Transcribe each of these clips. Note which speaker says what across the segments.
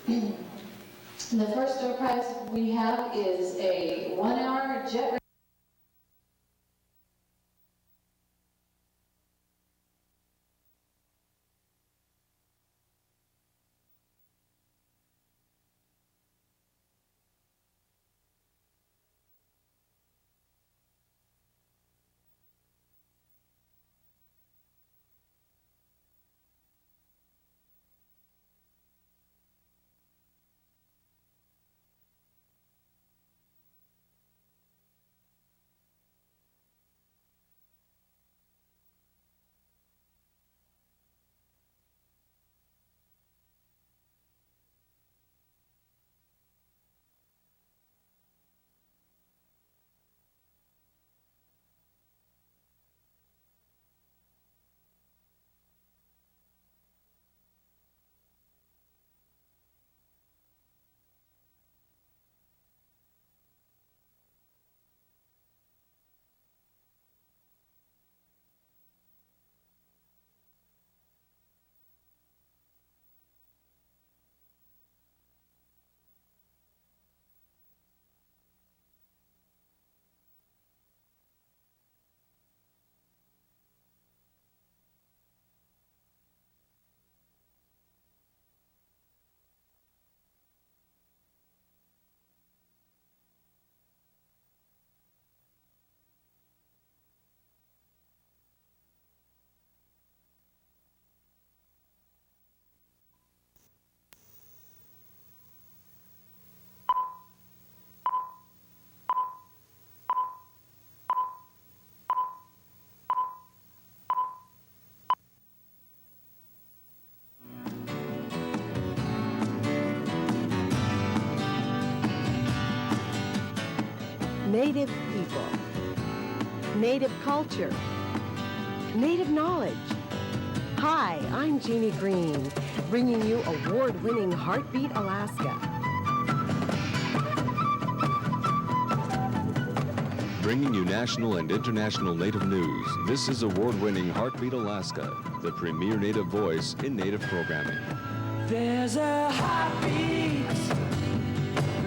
Speaker 1: The first door prize we have is a 1-hour jet.
Speaker 2: Native people, Native culture, Native knowledge. Hi, I'm Jeannie Green, bringing you award-winning Heartbeat Alaska.
Speaker 3: Bringing you national and international Native news, this is award-winning Heartbeat Alaska, the premier Native voice in Native programming.
Speaker 4: There's a heartbeat,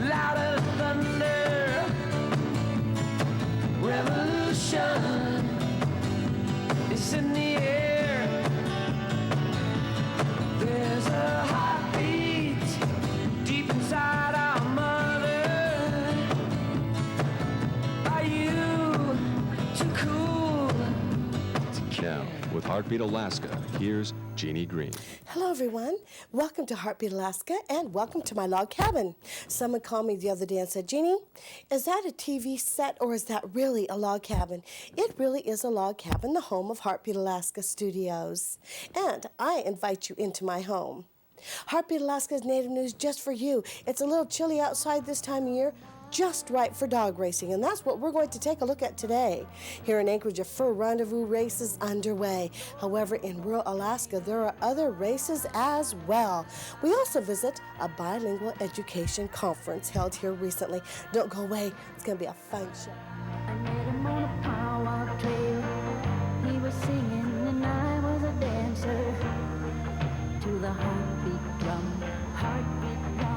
Speaker 4: louder than thunder. Revolution is in the air. There's a heartbeat deep inside our mother. Are you too cool to
Speaker 3: Now, with Heartbeat Alaska, here's Jeannie Green.
Speaker 2: Hello, everyone. Welcome to Heartbeat Alaska, and welcome to my log cabin. Someone called me the other day and said, Jeannie, is that a TV set or is that really a log cabin? It really is a log cabin, the home of Heartbeat Alaska Studios. And I invite you into my home. Heartbeat Alaska's Native News just for you. It's a little chilly outside this time of year, just right for dog racing, and that's what we're going to take a look at today. Here in Anchorage, a fur rendezvous race is underway. However, in rural Alaska, there are other races as well. We also visit a bilingual education conference held here recently. Don't go away. It's going to be a fun show.
Speaker 5: I met him on a powwow trail. He was singing and I was a dancer to the heartbeat drum, heartbeat drum.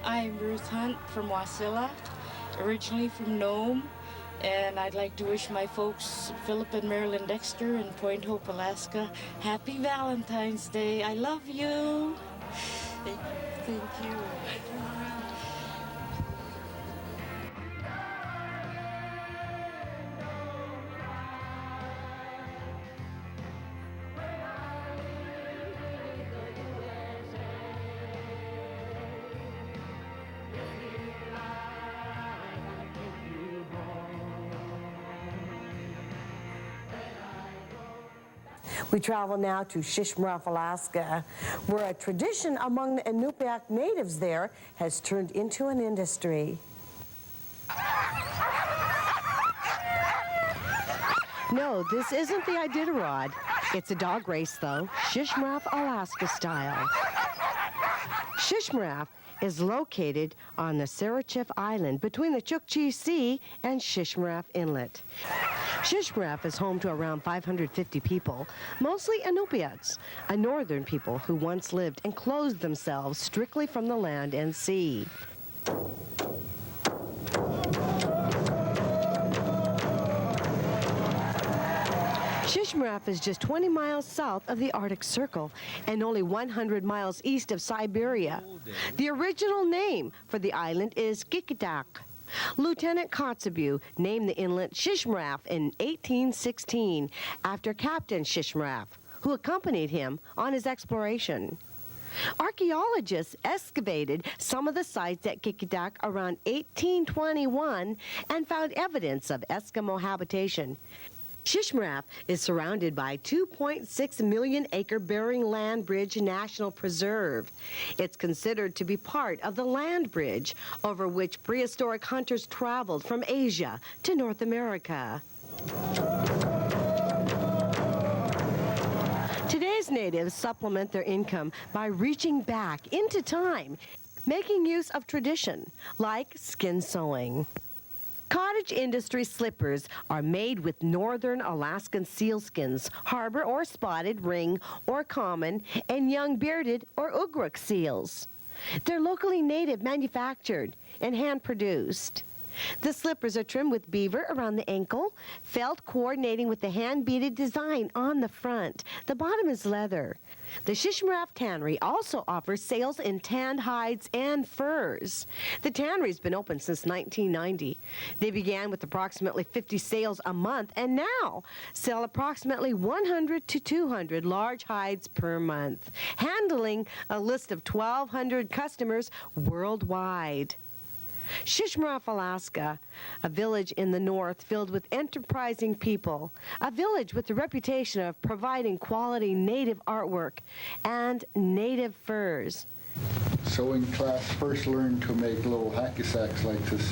Speaker 6: I'm Ruth from Wasilla, originally from Nome, and I'd like to wish my folks, Philip and Marilyn Dexter in Point Hope, Alaska, happy Valentine's Day. I love you. Thank you.
Speaker 2: We travel now to Shishmaref, Alaska, where a tradition among the Inupiaq natives there has turned into an industry. No, this isn't the Iditarod. It's a dog race, though, Shishmaref, Alaska style. Shishmaref
Speaker 7: is located on the Shishmaref Island between the Chukchi Sea and Shishmaref Inlet. Shishmaref is home to around 550 people, mostly Inupiats, a northern people who once lived and clothed themselves strictly from the land and sea. Shishmaref is just 20 miles south of the Arctic Circle and only 100 miles east of Siberia. The original name for the island is Kikitak. Lieutenant Kotzebue named the inlet Shishmaref in 1816 after Captain Shishmaref, who accompanied him on his exploration. Archaeologists excavated some of the sites at Kikitak around 1821 and found evidence of Eskimo habitation. Shishmaref is surrounded by 2.6 million acre Bering Land Bridge National Preserve. It's considered to be part of the land bridge over which prehistoric hunters traveled from Asia to North America. Today's natives supplement their income by reaching back into time, making use of tradition like skin sewing. Cottage industry slippers are made with northern Alaskan sealskins, harbor or spotted, ring or common, and young bearded or ugruk seals. They're locally native manufactured and hand-produced. The slippers are trimmed with beaver around the ankle, felt coordinating with the hand-beaded design on the front. The bottom is leather. The Shishmaref Tannery also offers sales in tanned hides and furs. The tannery's been open since 1990. They began with approximately 50 sales a month and now sell approximately 100 to 200 large hides per month, handling a list of 1,200 customers worldwide. Shishmaref, Alaska, a village in the north filled with enterprising people, a village with the reputation of providing quality native artwork and native furs.
Speaker 8: Sewing class first learned to make little hacky sacks like this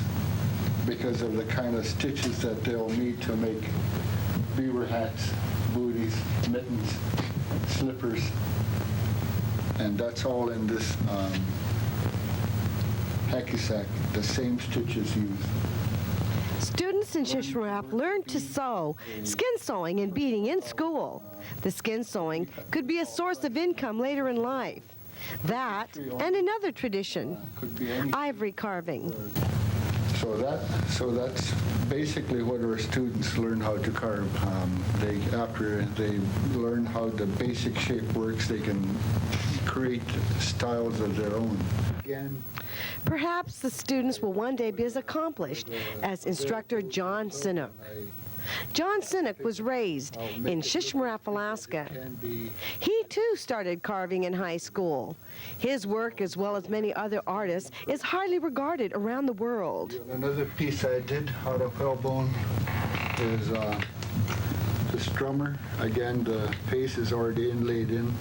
Speaker 8: because of the kind of stitches that they'll need to make beaver hats, booties, mittens, slippers, and that's all in this hacky sack, the same stitches used.
Speaker 7: Students in Shishmaref learned to sew, skin sewing and beading in school. The skin sewing could be a source of income later in life. That and another tradition, ivory carving.
Speaker 8: So that's basically what our students learn how to carve. After they learn how the basic shape works, they can create styles of their own. Again,
Speaker 7: perhaps the students will one day be as accomplished as instructor John Sinuk. John Sinuk was raised in Shishmaref, Alaska. He too started carving in high school. His work, as well as many other artists, is highly regarded around the world.
Speaker 8: Another piece I did out of whalebone is the strummer. Again, the face is already inlaid in.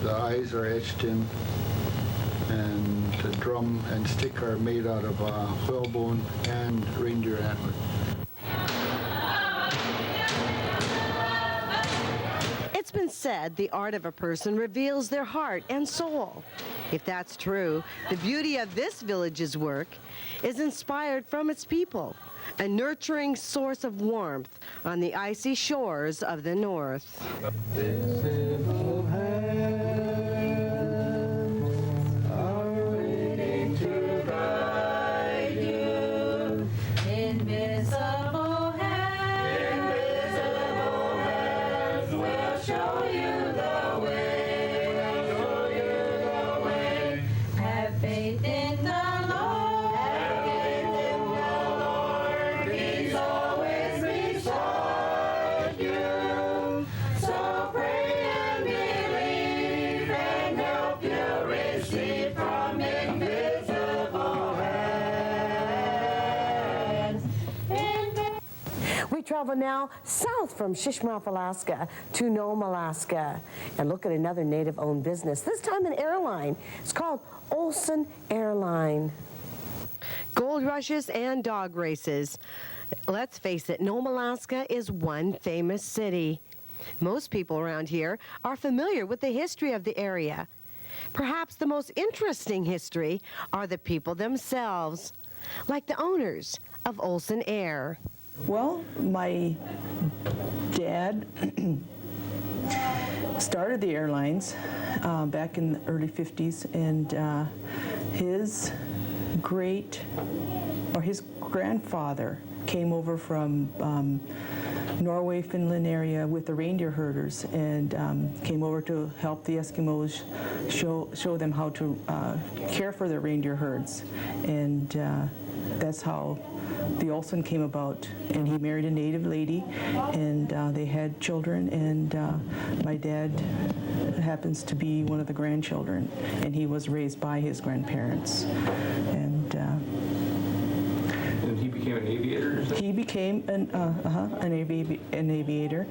Speaker 8: The eyes are etched in. And the drum and stick are made out of whalebone and reindeer antler.
Speaker 7: It's been said the art of a person reveals their heart and soul. If that's true, the beauty of this village's work is inspired from its people, a nurturing source of warmth on the icy shores of the north. Travel now south from Shishmaref, Alaska to Nome, Alaska, and look at another native-owned business, this time an airline. It's called Olson Airline. Gold rushes and dog races. Let's face it, Nome, Alaska is one famous city. Most people around here are familiar with the history of the area. Perhaps the most interesting history are the people themselves, like the owners of Olson Air.
Speaker 9: Well, my dad started the airlines back in the early 50s, and his grandfather came over from Norway, Finland area with the reindeer herders, and came over to help the Eskimos show them how to care for their reindeer herds. And that's how the Olson came about. And he married a native lady, and they had children, and my dad happens to be one of the grandchildren, and he was raised by his grandparents. And
Speaker 10: he became an aviator?
Speaker 9: He became an aviator.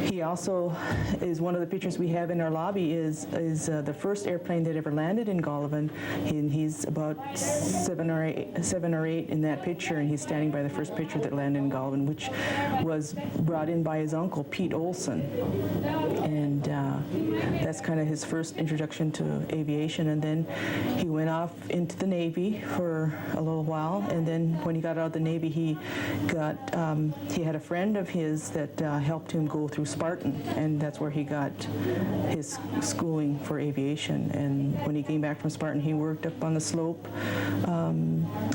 Speaker 9: He also is one of the pictures we have in our lobby is the first airplane that ever landed in Golovin, and he's about seven or eight in that picture, and he's standing by the first picture that landed in Golovin, which was brought in by his uncle, Pete Olson. And that's kind of his first introduction to aviation. And then he went off into the Navy for a little while, and then when he got out of the Navy, he had a friend of his that helped him go through Spartan, and that's where he got his schooling for aviation. And when he came back from Spartan, he worked up on the slope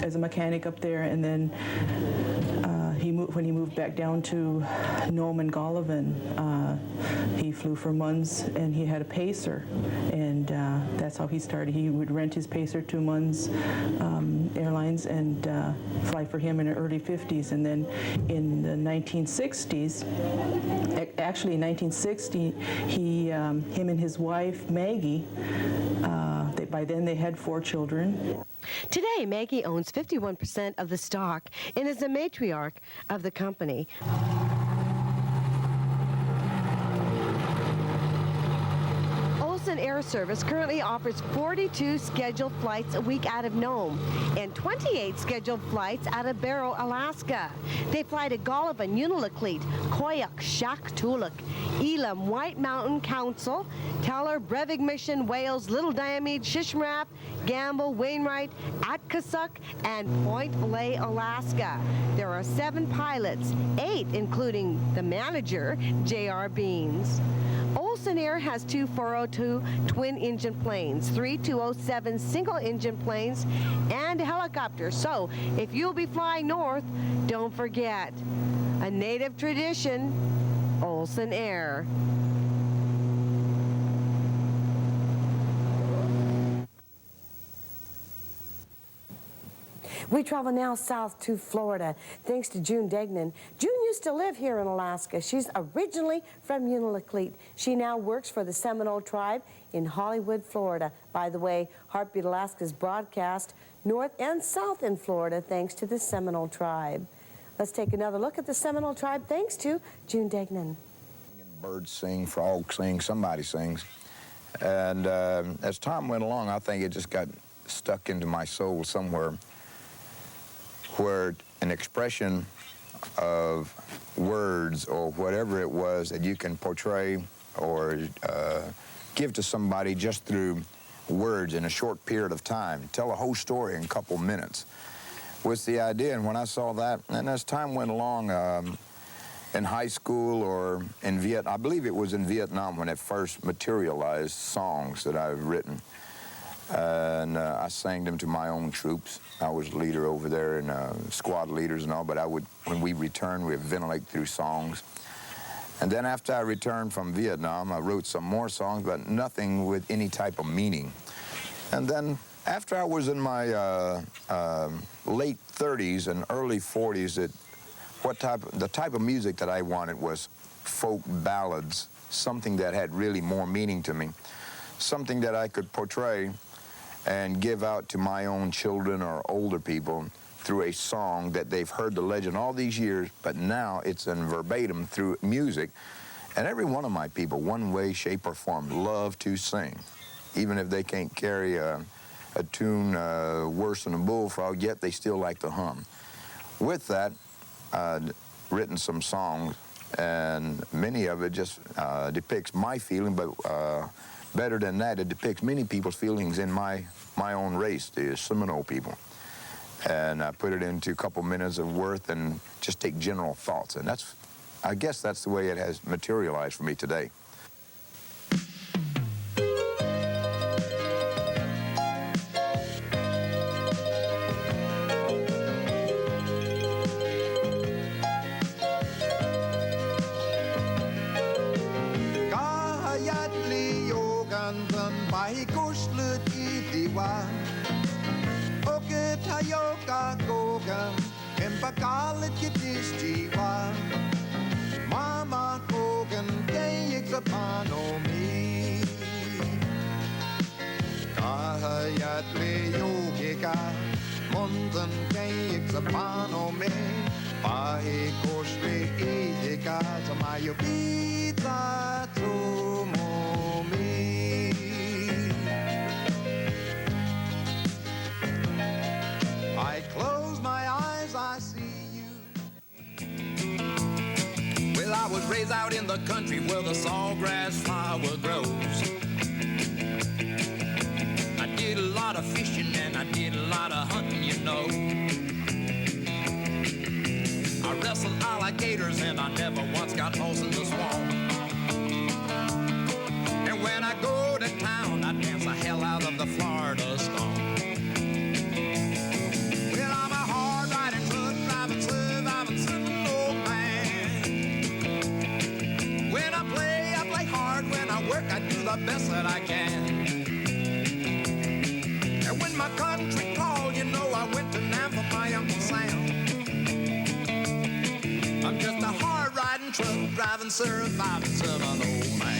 Speaker 9: as a mechanic up there, and then when he moved back down to Nome and Golovin, he flew for Munns, and he had a Pacer, and that's how he started. He would rent his Pacer to Munns Airlines and fly for him in the early 50s, and then in the 1960s, actually in 1960, him and his wife Maggie, by then they had 4 children.
Speaker 7: Today, Maggie owns 51% of the stock and is the matriarch of the company. Olson Air Service currently offers 42 scheduled flights a week out of Nome and 28 scheduled flights out of Barrow, Alaska. They fly to Golovin, Unalakleet, Kawerak, Shaktoolik, Elam, White Mountain Council, Teller, Brevig Mission, Wales, Little Diomede, Shishmaref, Gamble, Wainwright, Atkasuk, and Point Lay, Alaska. There are 7 pilots, 8 including the manager, J.R. Beans. Olson Air has 2 402 twin-engine planes, 3 207 single-engine planes, and a helicopter. So if you'll be flying north, don't forget, a native tradition, Olson Air.
Speaker 2: We travel now south to Florida, thanks to June Degnan. June used to live here in Alaska. She's originally from Unalakleet. She now works for the Seminole tribe in Hollywood, Florida. By the way, Heartbeat Alaska is broadcast north and south in Florida, thanks to the Seminole tribe. Let's take another look at the Seminole tribe, thanks to June Degnan.
Speaker 11: Birds sing, frogs sing, somebody sings. And as time went along, I think it just got stuck into my soul somewhere, where an expression of words or whatever it was that you can portray or give to somebody just through words in a short period of time, tell a whole story in a couple minutes, was the idea. And when I saw that, and as time went along, in high school or in Vietnam, I believe it was in Vietnam when it first materialized, songs that I've written. And I sang them to my own troops. I was leader over there and squad leaders and all, but when we returned, we would ventilate through songs. And then after I returned from Vietnam, I wrote some more songs, but nothing with any type of meaning. And then after I was in my late 30s and early 40s, the type of music that I wanted was folk ballads, something that had really more meaning to me, something that I could portray and give out to my own children or older people through a song that they've heard the legend all these years, but now it's in verbatim through music. And every one of my people, one way, shape, or form, love to sing. Even if they can't carry a tune worse than a bullfrog, yet they still like to hum. With that, I'd written some songs, and many of it just depicts my feeling, but better than that, it depicts many people's feelings in my own race, the Seminole people. And I put it into a couple minutes of worth and just take general thoughts. And that's, I guess that's the way it has materialized for me today.
Speaker 10: Mama Kogan Gayik sa Nome Kahayat Leyogika Montan Gayik sa Nome Pahikosli Idika sa Mayobita Tumomi. I close my eyes, I see. Well, I was raised out in the country where the sawgrass flower grows. I did a lot of fishing and I did a lot of hunting, you know. I wrestled alligators and I never once got lost in the swamp. And when I go to town, I dance the hell out of the Florida stomp. Well, I'm a hard-riding, truck-driving, surviving Seminole man. When I play hard. When I work, I do the best that I can. And when my country called, you know I went to Nam for my Uncle Sam. I'm just a hard-riding, truck-driving, surviving Seminole man.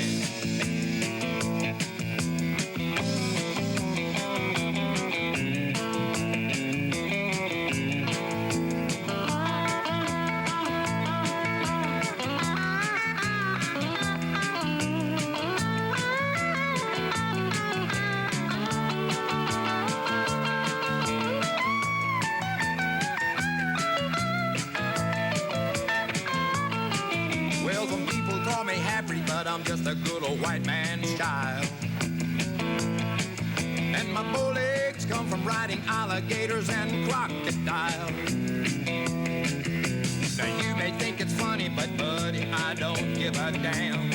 Speaker 10: I'm just a good old white man's child. And my bow legs come from riding alligators and crocodiles. Now you may think it's funny, but buddy, I don't give a damn.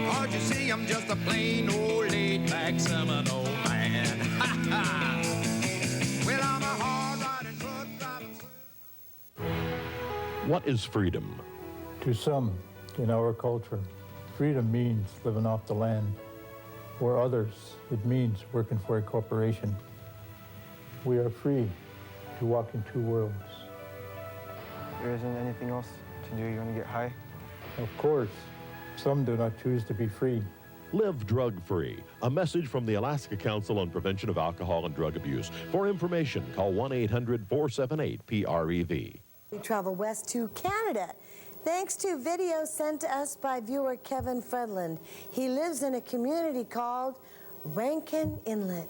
Speaker 10: Cause you see, I'm just a plain old laid-back Seminole man. Ha ha! Well, I'm a hard-riding, truck-driving...
Speaker 12: What is freedom?
Speaker 13: To some, in our culture, freedom means living off the land. For others, it means working for a corporation. We are free to walk in two worlds.
Speaker 14: There isn't anything else to do. You want to get high?
Speaker 13: Of course, some do not choose to be free.
Speaker 12: Live drug-free. A message from the Alaska Council on Prevention of Alcohol and Drug Abuse. For information, call 1-800-478-PREV.
Speaker 2: We travel west to Canada. Thanks to video sent to us by viewer Kevin Fredland. He lives in a community called Rankin Inlet.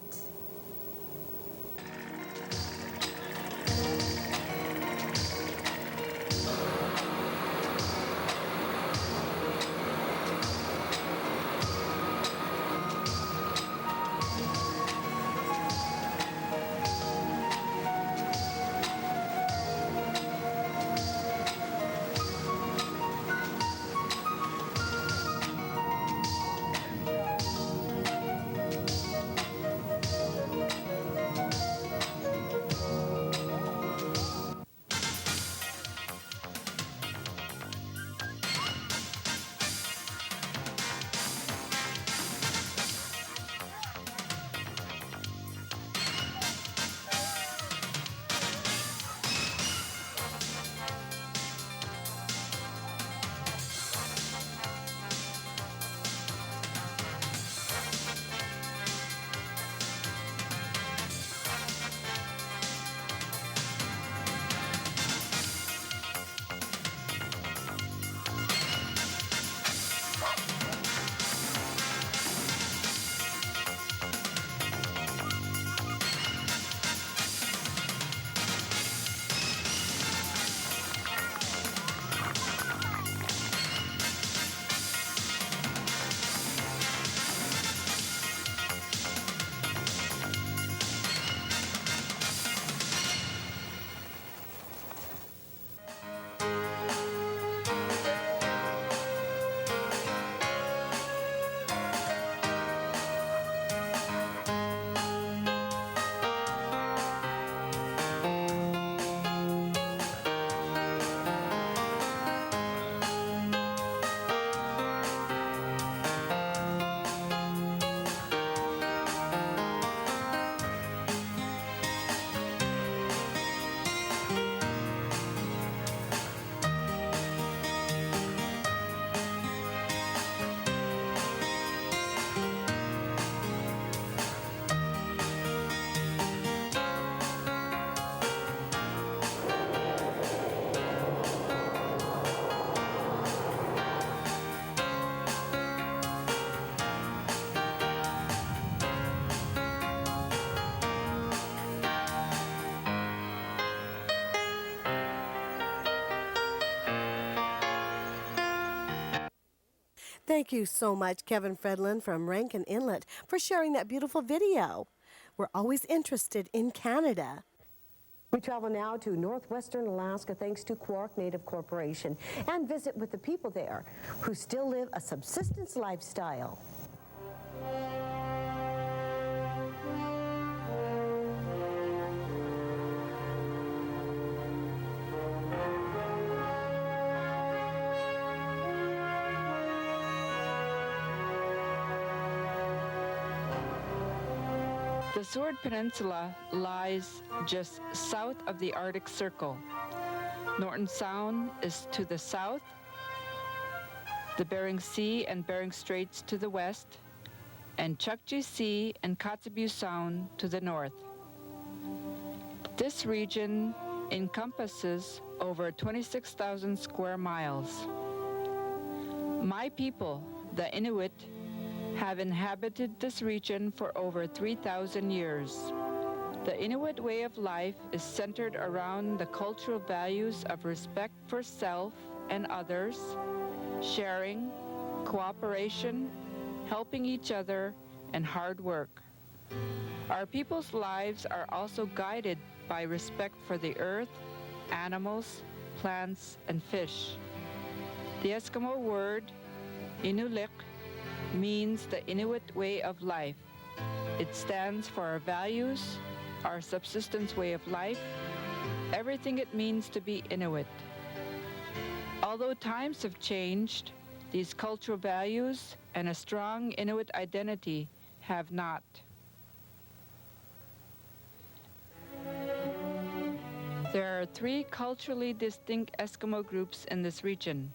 Speaker 2: Thank you so much, Kevin Fredlin from Rankin Inlet, for sharing that beautiful video. We're always interested in Canada.
Speaker 7: We travel now to northwestern Alaska thanks to Kawerak Native Corporation and visit with the people there who still live a subsistence lifestyle.
Speaker 15: The Seward Peninsula lies just south of the Arctic Circle. Norton Sound is to the south, the Bering Sea and Bering Straits to the west, and Chukchi Sea and Kotzebue Sound to the north. This region encompasses over 26,000 square miles. My people, the Inuit, have inhabited this region for over 3,000 years. The Inuit way of life is centered around the cultural values of respect for self and others, sharing, cooperation, helping each other, and hard work. Our people's lives are also guided by respect for the earth, animals, plants, and fish. The Eskimo word, Inulik, means the Inuit way of life. It stands for our values, our subsistence way of life, everything it means to be Inuit. Although times have changed, these cultural values and a strong Inuit identity have not. There are three culturally distinct Eskimo groups in this region: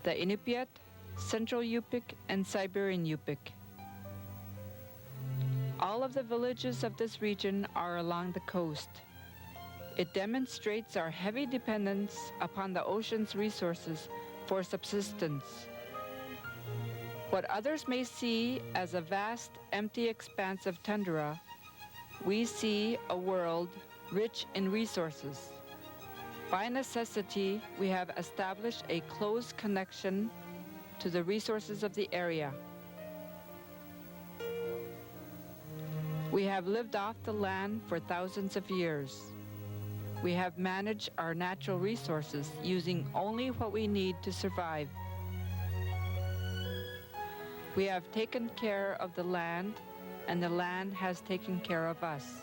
Speaker 15: the Inupiat, Central Yupik, and Siberian Yupik. All of the villages of this region are along the coast. It demonstrates our heavy dependence upon the ocean's resources for subsistence. What others may see as a vast, empty expanse of tundra, we see a world rich in resources. By necessity, we have established a close connection to the resources of the area. We have lived off the land for thousands of years. We have managed our natural resources using only what we need to survive. We have taken care of the land, and the land has taken care of us.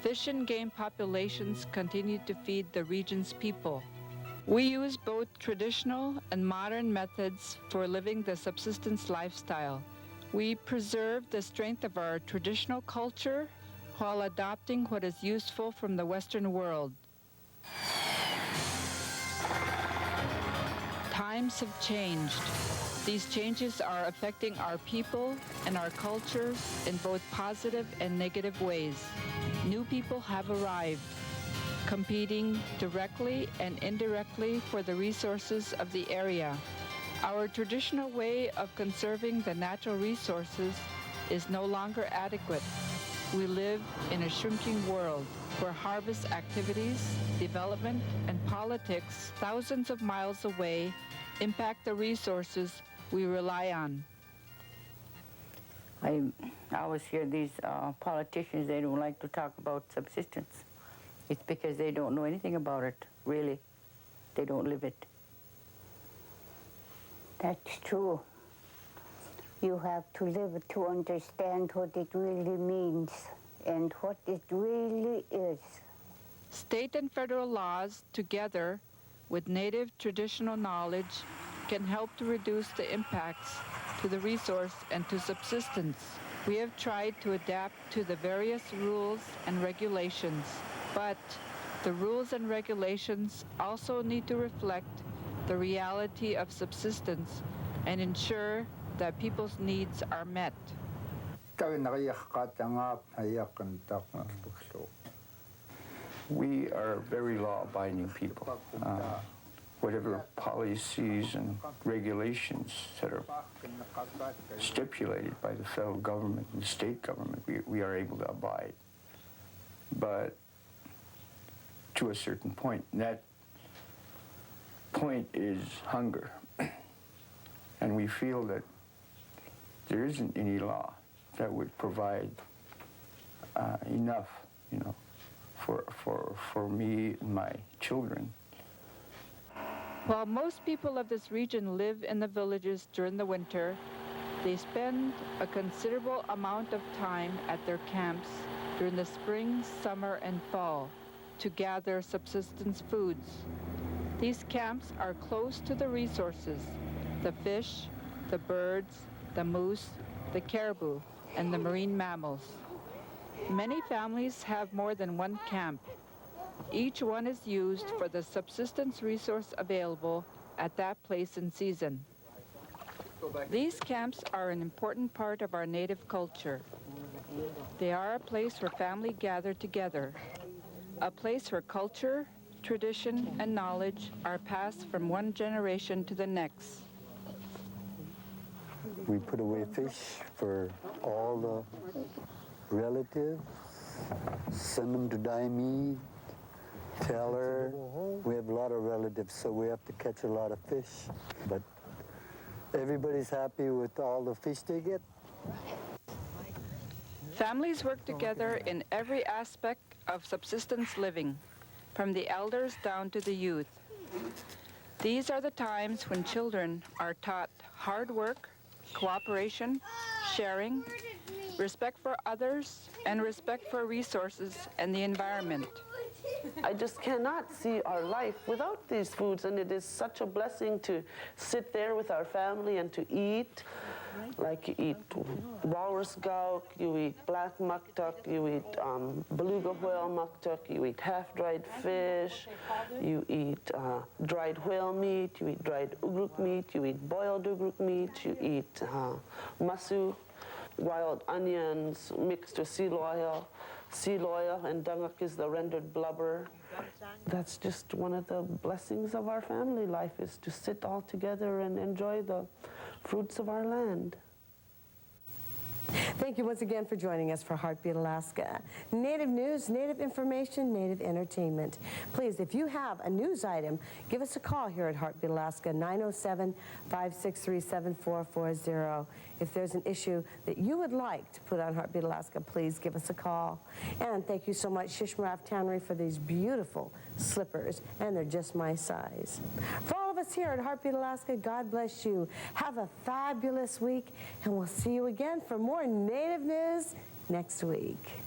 Speaker 15: Fish and game populations continue to feed the region's people. We use both traditional and modern methods for living the subsistence lifestyle. We preserve the strength of our traditional culture while adopting what is useful from the Western world. Times have changed. These changes are affecting our people and our cultures in both positive and negative ways. New people have arrived, competing directly and indirectly for the resources of the area. Our traditional way of conserving the natural resources is no longer adequate. We live in a shrinking world where harvest activities, development, and politics thousands of miles away impact the resources we rely on.
Speaker 16: I always hear these politicians, they don't like to talk about subsistence. It's because they don't know anything about it, really. They don't live it.
Speaker 17: That's true. You have to live it to understand what it really means and what it really is.
Speaker 15: State and federal laws, together with native traditional knowledge, can help to reduce the impacts to the resource and to subsistence. We have tried to adapt to the various rules and regulations, but the rules and regulations also need to reflect the reality of subsistence and ensure that people's needs are met.
Speaker 18: We are very law-abiding people. Whatever policies and regulations that are stipulated by the federal government and the state government, we are able to abide. But to a certain point, and that point is hunger. And we feel that there isn't any law that would provide enough, you know, for me and my children.
Speaker 15: While most people of this region live in the villages during the winter, they spend a considerable amount of time at their camps during the spring, summer, and fall to gather subsistence foods. These camps are close to the resources, the fish, the birds, the moose, the caribou, and the marine mammals. Many families have more than one camp. Each one is used for the subsistence resource available at that place and season. These camps are an important part of our native culture. They are a place where families gather together, a place where culture, tradition, and knowledge are passed from one generation to the next.
Speaker 19: We put away fish for all the relatives, send them to dye meat, teller. We have a lot of relatives, so we have to catch a lot of fish. But everybody's happy with all the fish they get.
Speaker 15: Families work together in every aspect of subsistence living, from the elders down to the youth. These are the times when children are taught hard work, cooperation, sharing, respect for others, and respect for resources and the environment.
Speaker 20: I just cannot see our life without these foods, and it is such a blessing to sit there with our family and to eat. Like you eat walrus gulk, you eat black muktuk, you eat beluga whale muktuk, you eat half-dried fish, you eat dried whale meat, you eat dried ugruk meat, you eat boiled ugruk meat, you eat masu, wild onions mixed with seal oil and dunguk is the rendered blubber. That's just one of the blessings of our family life, is to sit all together and enjoy the fruits of our land.
Speaker 2: Thank you once again for joining us for Heartbeat Alaska. Native news, Native information, Native entertainment. Please, if you have a news item, give us a call here at Heartbeat Alaska, 907-563-7440. If there's an issue that you would like to put on Heartbeat Alaska, please give us a call. And thank you so much, Shishmaref Tannery, for these beautiful slippers, and they're just my size. For all of us here at Heartbeat Alaska, God bless you. Have a fabulous week, and we'll see you again for more Native news next week.